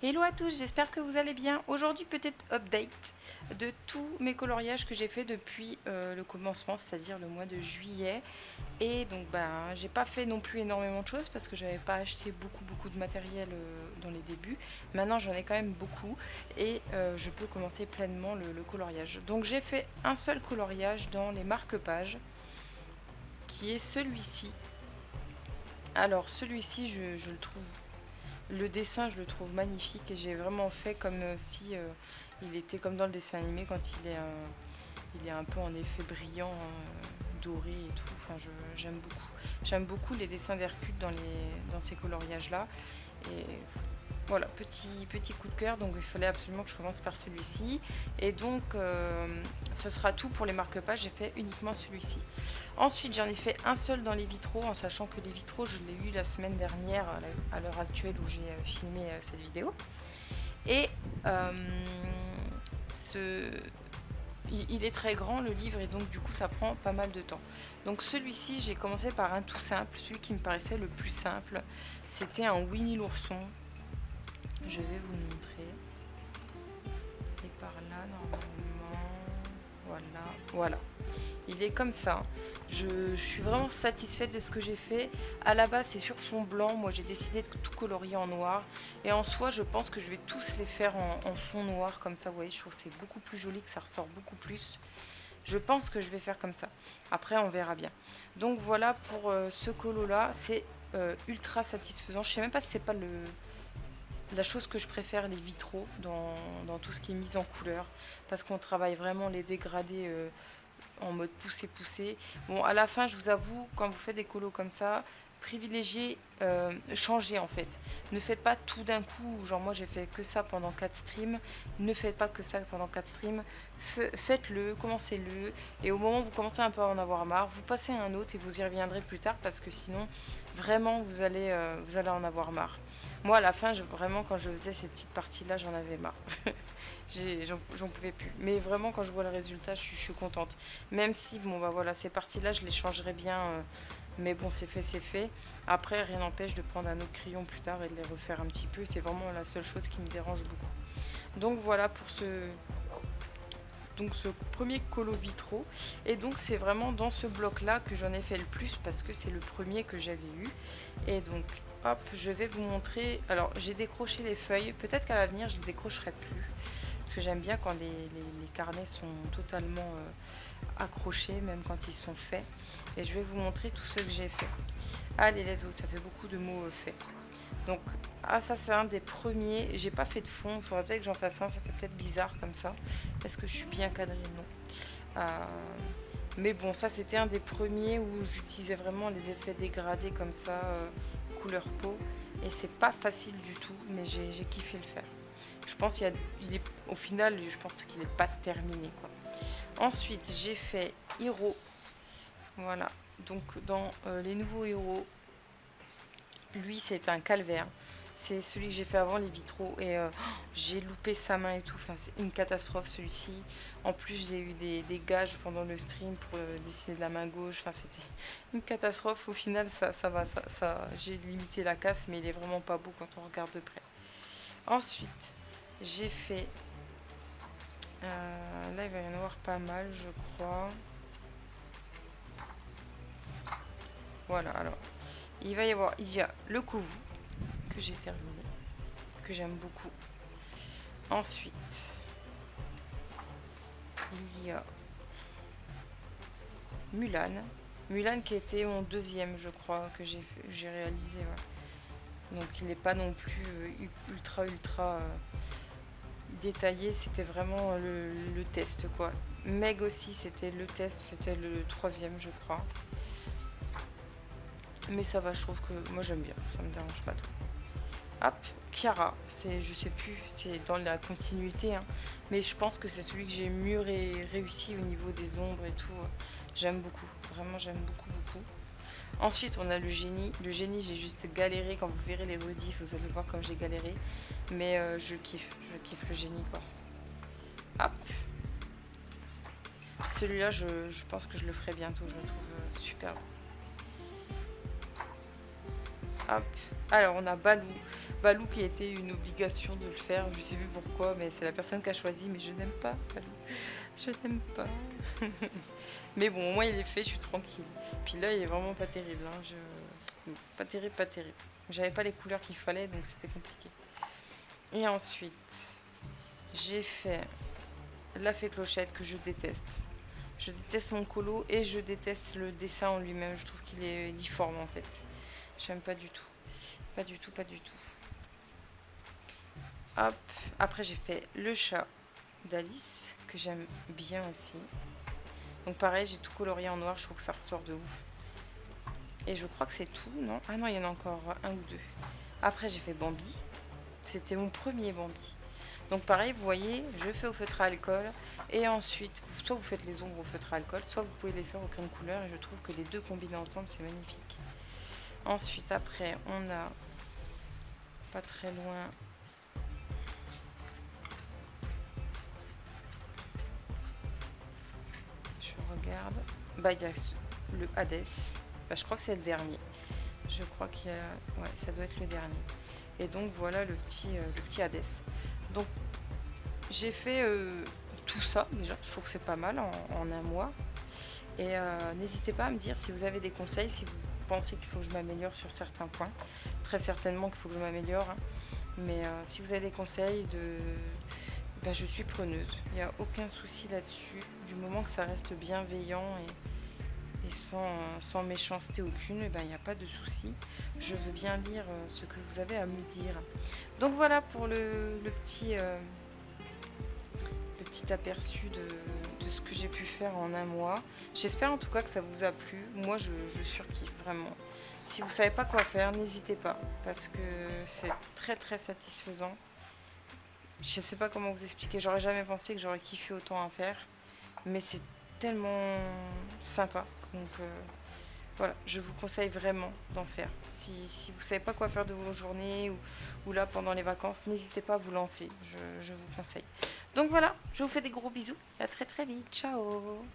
Hello à tous, j'espère que vous allez bien. Aujourd'hui, peut-être update de tous mes coloriages que j'ai fait depuis le commencement, c'est-à-dire le mois de juillet. Et donc, j'ai pas fait non plus énormément de choses parce que j'avais pas acheté beaucoup de matériel dans les débuts. Maintenant, j'en ai quand même beaucoup et je peux commencer pleinement le coloriage. Donc, j'ai fait un seul coloriage dans les marque-pages qui est celui-ci. Alors, celui-ci, je le trouve. Le dessin, je le trouve magnifique et j'ai vraiment fait comme si il était comme dans le dessin animé quand il est un peu en effet brillant, doré et tout. Enfin, j'aime beaucoup. J'aime beaucoup les dessins d'Hercule dans ces coloriages-là. Et voilà, petit coup de cœur. Donc il fallait absolument que je commence par celui-ci. Et donc ce sera tout pour les marque-pages. J'ai fait uniquement celui-ci. Ensuite, j'en ai fait un seul dans les vitraux, en sachant que les vitraux, je l'ai eu la semaine dernière, à l'heure actuelle où j'ai filmé cette vidéo. Et il est très grand le livre et donc du coup ça prend pas mal de temps. Donc celui-ci, j'ai commencé par un tout simple, celui qui me paraissait le plus simple. C'était un Winnie l'ourson. Je vais vous le montrer. Et par là, normalement, voilà. Il est comme ça. Je suis vraiment satisfaite de ce que j'ai fait. À la base, c'est sur fond blanc. Moi, j'ai décidé de tout colorier en noir. Et en soi, je pense que je vais tous les faire en fond noir. Comme ça, vous voyez, je trouve que c'est beaucoup plus joli, que ça ressort beaucoup plus. Je pense que je vais faire comme ça. Après, on verra bien. Donc voilà pour ce colo-là. C'est ultra satisfaisant. Je sais même pas si c'est pas la chose que je préfère, les vitraux, dans tout ce qui est mise en couleur. Parce qu'on travaille vraiment les dégradés en mode poussé. Bon, à la fin, je vous avoue, quand vous faites des colos comme ça, privilégiez, changez en fait. Ne faites pas tout d'un coup, genre moi j'ai fait que ça pendant 4 streams. Ne faites pas que ça pendant 4 streams. Faites-le, commencez-le. Et au moment où vous commencez un peu à en avoir marre, vous passez à un autre et vous y reviendrez plus tard parce que sinon, vraiment, vous allez en avoir marre. Moi, à la fin, vraiment, quand je faisais ces petites parties-là, j'en avais marre. J'en pouvais plus. Mais vraiment, quand je vois le résultat, je suis contente. Même si, bon, bah voilà, ces parties-là, je les changerais bien. Mais bon, c'est fait, c'est fait. Après, rien n'empêche de prendre un autre crayon plus tard et de les refaire un petit peu. C'est vraiment la seule chose qui me dérange beaucoup. Donc voilà pour ce premier colo vitraux. Et donc c'est vraiment dans ce bloc là que j'en ai fait le plus parce que c'est le premier que j'avais eu. Et donc hop, je vais vous montrer. Alors j'ai décroché les feuilles, peut-être qu'à l'avenir je les décrocherai plus parce que j'aime bien quand les carnets sont totalement accrochés, même quand ils sont faits. Et je vais vous montrer tout ce que j'ai fait. Allez, let's go, ça fait beaucoup de mots faits. Donc, ça c'est un des premiers. J'ai pas fait de fond, il faudrait peut-être que j'en fasse un. Ça fait peut-être bizarre comme ça. Est-ce que je suis bien cadrée? Non. Mais bon, ça c'était un des premiers où j'utilisais vraiment les effets dégradés comme ça, couleur peau. Et c'est pas facile du tout, mais j'ai kiffé le faire. Je pense au final, je pense qu'il n'est pas terminé, quoi. Ensuite, j'ai fait héros. Voilà. Donc, dans les nouveaux héros, lui, c'est un calvaire. C'est celui que j'ai fait avant les vitraux et j'ai loupé sa main et tout. Enfin, c'est une catastrophe celui-ci. En plus, j'ai eu des gages pendant le stream pour dessiner de la main gauche. Enfin, c'était une catastrophe. Au final, ça va. J'ai limité la casse, mais il est vraiment pas beau quand on regarde de près. Ensuite, j'ai fait. Là, il va y en avoir pas mal, je crois. Voilà, alors. Il y a le Kouvou que j'ai terminé, que j'aime beaucoup. Ensuite, il y a Mulan. Mulan qui était mon deuxième, je crois, que j'ai réalisé. Ouais. Donc il n'est pas non plus ultra détaillé, c'était vraiment le test, quoi. Meg aussi, c'était le test, c'était le troisième, je crois. Mais ça va, je trouve que moi j'aime bien, ça me dérange pas trop. Hop, Chiara, je sais plus, c'est dans la continuité, hein, mais je pense que c'est celui que j'ai mieux réussi au niveau des ombres et tout. J'aime beaucoup, vraiment j'aime beaucoup. Ensuite, on a le génie. Le génie, j'ai juste galéré. Quand vous verrez les rediffs, vous allez voir comme j'ai galéré. Mais je kiffe le génie, quoi. Hop. Celui-là, je pense que je le ferai bientôt, je le trouve super beau. Hop. Alors on a Balou. Balou qui a été une obligation de le faire. Je sais plus pourquoi, mais c'est la personne qui a choisi. Mais je n'aime pas Balou. Je n'aime pas. Mais bon, au moins il est fait, je suis tranquille. Puis là, il est vraiment pas terrible. Hein. Pas terrible, pas terrible. J'avais pas les couleurs qu'il fallait, donc c'était compliqué. Et ensuite, j'ai fait la fée Clochette que je déteste. Je déteste mon colo et je déteste le dessin en lui-même. Je trouve qu'il est difforme en fait. J'aime pas du tout. Pas du tout, pas du tout. Hop. Après, j'ai fait le chat d'Alice, que j'aime bien aussi. Donc pareil, j'ai tout colorié en noir. Je trouve que ça ressort de ouf. Et je crois que c'est tout, non? Ah non, il y en a encore un ou deux. Après, j'ai fait Bambi. C'était mon premier Bambi. Donc pareil, vous voyez, je fais au feutre à alcool. Et ensuite, soit vous faites les ombres au feutre à alcool, soit vous pouvez les faire au crayon de couleur. Et je trouve que les deux combinés ensemble, c'est magnifique. Ensuite, après, on a, pas très loin, je regarde, bah il y a le Hadès. Bah, je crois que c'est le dernier. Je crois qu'il y a, ouais, ça doit être le dernier. Et donc voilà le petit Hadès. Donc j'ai fait tout ça déjà. Je trouve que c'est pas mal en un mois. Et n'hésitez pas à me dire si vous avez des conseils, si vous pensez qu'il faut que je m'améliore sur certains points. Très certainement qu'il faut que je m'améliore. Hein. Mais si vous avez des conseils, ben, je suis preneuse. Il n'y a aucun souci là-dessus. Du moment que ça reste bienveillant et sans méchanceté aucune, ben, il n'y a pas de souci. Je veux bien lire ce que vous avez à me dire. Donc voilà pour le petit aperçu de ce que j'ai pu faire en un mois. J'espère en tout cas que ça vous a plu. Moi, je surkiffe vraiment. Si vous savez pas quoi faire, n'hésitez pas parce que c'est très très satisfaisant. Je sais pas comment vous expliquer. J'aurais jamais pensé que j'aurais kiffé autant à faire, mais c'est tellement sympa. Donc voilà, je vous conseille vraiment d'en faire. Si vous savez pas quoi faire de vos journées ou là pendant les vacances, n'hésitez pas à vous lancer. Je vous conseille. Donc voilà, je vous fais des gros bisous. À très très vite. Ciao.